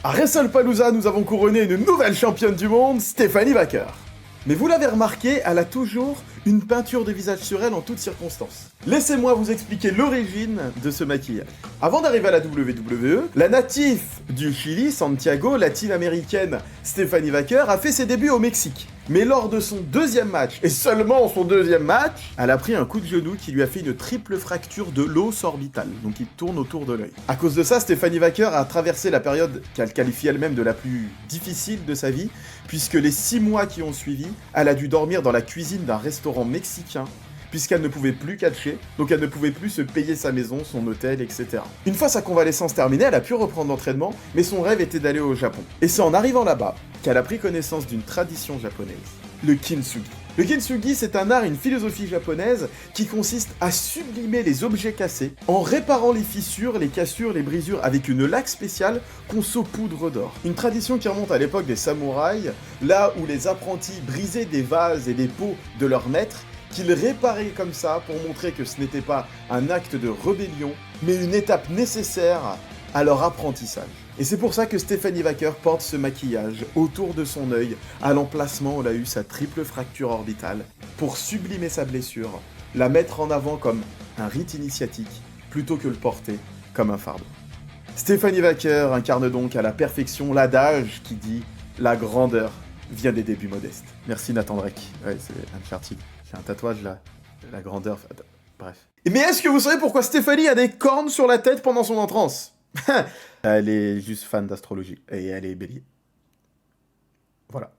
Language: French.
À WrestlePalooza, nous avons couronné une nouvelle championne du monde, Stephanie Wacker. Mais vous l'avez remarqué, elle a toujours une peinture de visage sur elle en toutes circonstances. Laissez-moi vous expliquer l'origine de ce maquillage. Avant d'arriver à la WWE, la native du Chili, Santiago, latine-américaine Stephanie Wacker, a fait ses débuts au Mexique. Mais lors de son deuxième match, et seulement son deuxième match, elle a pris un coup de genou qui lui a fait une triple fracture de l'os orbital, donc il tourne autour de l'œil. À cause de ça, Stephanie Wacker a traversé la période qu'elle qualifie elle-même de la plus difficile de sa vie, puisque les 6 mois qui ont suivi, elle a dû dormir dans la cuisine d'un restaurant mexicain, puisqu'elle ne pouvait plus catcher, donc elle ne pouvait plus se payer sa maison, son hôtel, etc. Une fois sa convalescence terminée, elle a pu reprendre l'entraînement, mais son rêve était d'aller au Japon. Et c'est en arrivant là-bas qu'elle a pris connaissance d'une tradition japonaise, le kintsugi. Le kintsugi, c'est un art et une philosophie japonaise qui consiste à sublimer les objets cassés en réparant les fissures, les cassures, les brisures avec une laque spéciale qu'on saupoudre d'or. Une tradition qui remonte à l'époque des samouraïs, là où les apprentis brisaient des vases et des pots de leurs maîtres, qu'ils réparaient comme ça pour montrer que ce n'était pas un acte de rébellion, mais une étape nécessaire à leur apprentissage. Et c'est pour ça que Stephanie Wacker porte ce maquillage autour de son œil, à l'emplacement où elle a eu sa triple fracture orbitale, pour sublimer sa blessure, la mettre en avant comme un rite initiatique, plutôt que le porter comme un fardeau. Stephanie Wacker incarne donc à la perfection l'adage qui dit « La grandeur vient des débuts modestes ». Merci Nathan Drake. Ouais, c'est Uncharted. J'ai un tatouage là. La grandeur... Bref. Mais est-ce que vous savez pourquoi Stephanie a des cornes sur la tête pendant son entrance? Elle est juste fan d'astrologie. Et elle est bélier. Voilà.